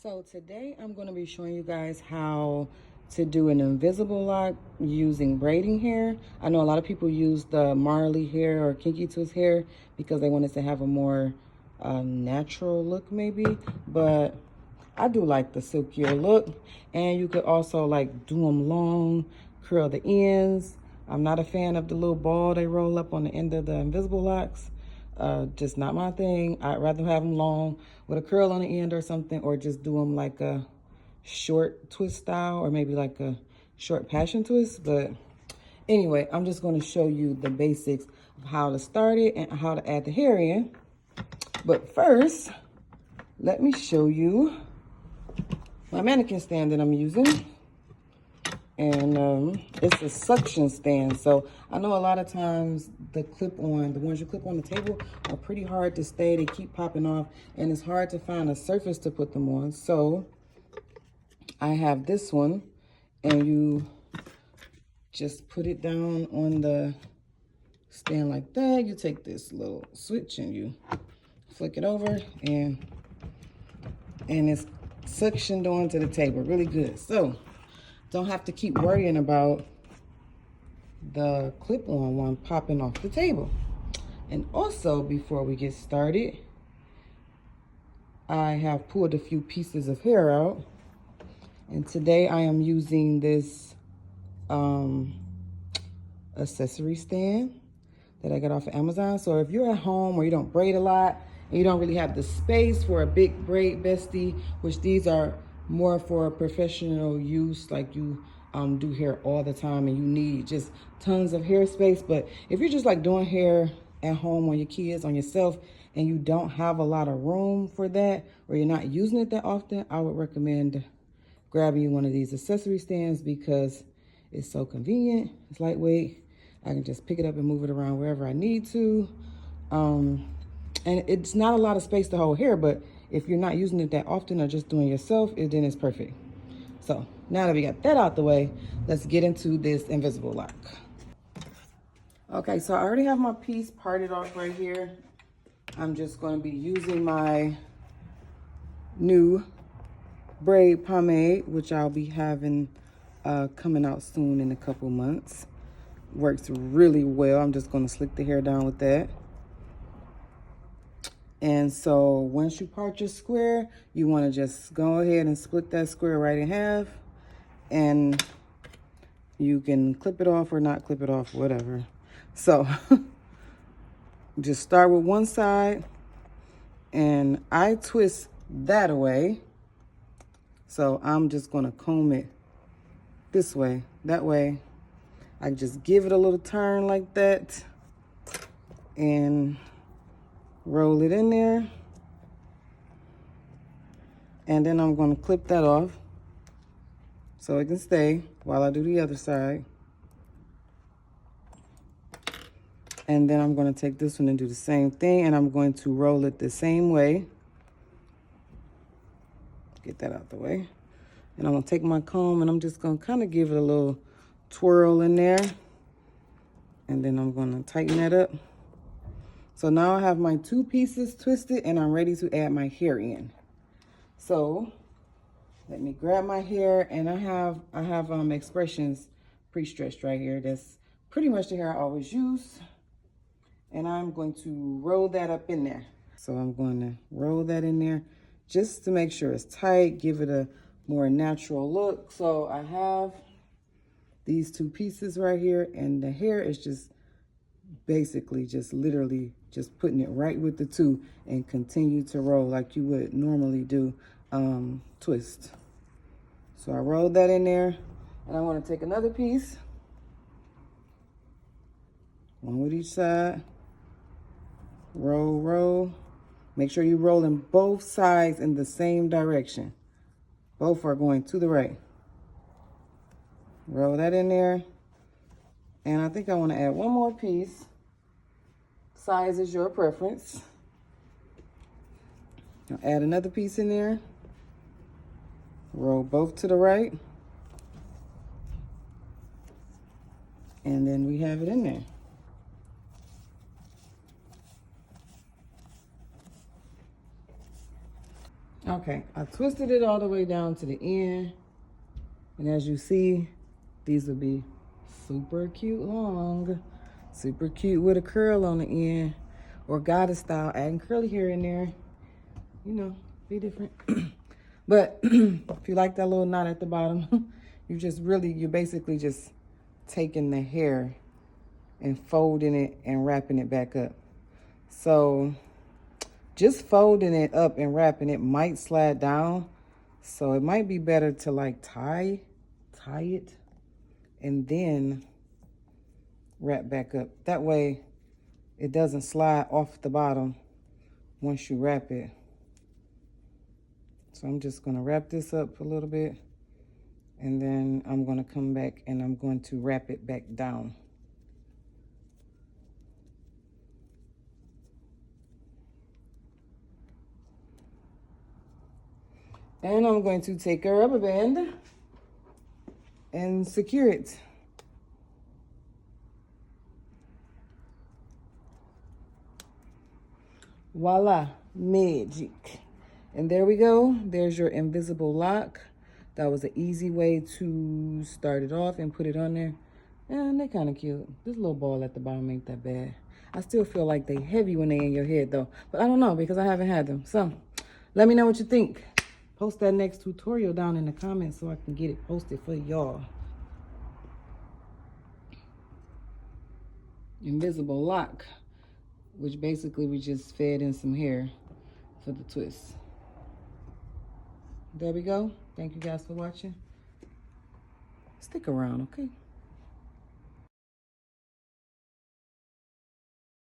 So today I'm going to be showing you guys how to do an invisible lock using braiding hair. I know a lot of people use the Marley hair or kinky twist hair because they want it to have a more natural look maybe, but I do like the silkier look. And you could also like do them long, curl the ends. I'm not a fan of the little ball they roll up on the end of the invisible locks. Just not my thing. I'd rather have them long with a curl on the end or something, or just do them like a short twist style, or maybe like a short passion twist. But anyway, I'm just going to show you the basics of how to start it and how to add the hair in. But first, let me show you my mannequin stand that I'm using. And it's a suction stand. So I know a lot of times the ones you clip on the table are pretty hard to stay. They keep popping off and it's hard to find a surface to put them on. So I have this one, and you just put it down on the stand like that. You take this little switch and you flick it over, and it's suctioned onto the table really good. So don't have to keep worrying about the clip-on one popping off the table. And also, before we get started, I have pulled a few pieces of hair out, and today I am using this accessory stand that I got off of Amazon. So if you're at home or you don't braid a lot and you don't really have the space for a big braid bestie, which these are more for professional use, like you do hair all the time and you need just tons of hair space. But if you're just like doing hair at home on your kids, on yourself, and you don't have a lot of room for that, or you're not using it that often, I would recommend grabbing you one of these accessory stands because it's so convenient. It's lightweight. I can just pick it up and move it around wherever I need to. And it's not a lot of space to hold hair, but if you're not using it that often or just doing yourself, then it's perfect. So now that we got that out the way, let's get into this invisible lock. Okay, so I already have my piece parted off right here. I'm just going to be using my new braid pomade, which I'll be having coming out soon in a couple months. Works really well. I'm just going to slick the hair down with that. And so once you part your square, you want to just go ahead and split that square right in half, and you can clip it off or not clip it off, whatever. So just start with one side, and I twist that away. So I'm just going to comb it this way. That way I just give it a little turn like that and roll it in there. And then I'm going to clip that off so it can stay while I do the other side. And then I'm going to take this one and do the same thing, and I'm going to roll it the same way. Get that out the way. And I'm going to take my comb and I'm just going to kind of give it a little twirl in there. And then I'm going to tighten that up. So now I have my two pieces twisted and I'm ready to add my hair in. So let me grab my hair, and I have Expressions pre-stretched right here. That's pretty much the hair I always use. And I'm going to roll that up in there. So I'm going to roll that in there just to make sure it's tight, give it a more natural look. So I have these two pieces right here, and the hair is just basically just literally just putting it right with the two and continue to roll like you would normally do twist. So I rolled that in there, and I want to take another piece, one with each side, roll, roll. Make sure you roll in both sides in the same direction. Both are going to the right. Roll that in there. And I think I want to add one more piece. Size is your preference. I'll add another piece in there. Roll both to the right. And then we have it in there. Okay, I twisted it all the way down to the end. And as you see, these will be super cute long. Super cute with a curl on the end. Or goddess style, adding curly hair in there. You know, be different. But if you like that little knot at the bottom, you're basically just taking the hair and folding it and wrapping it back up. So just folding it up and wrapping it might slide down. So it might be better to like tie it and then wrap back up. That way it doesn't slide off the bottom once you wrap it. So I'm just gonna wrap this up a little bit, and then I'm gonna come back and I'm going to wrap it back down. And I'm going to take a rubber band and secure it. Voila, magic. And there we go. There's your invisible lock. That was an easy way to start it off and put it on there. And they're kind of cute. This little ball at the bottom ain't that bad. I still feel like they heavy when they in your head though. But I don't know because I haven't had them. So let me know what you think. Post that next tutorial down in the comments so I can get it posted for y'all. Invisible lock, which basically we just fed in some hair for the twist. There we go. Thank you guys for watching. Stick around, okay?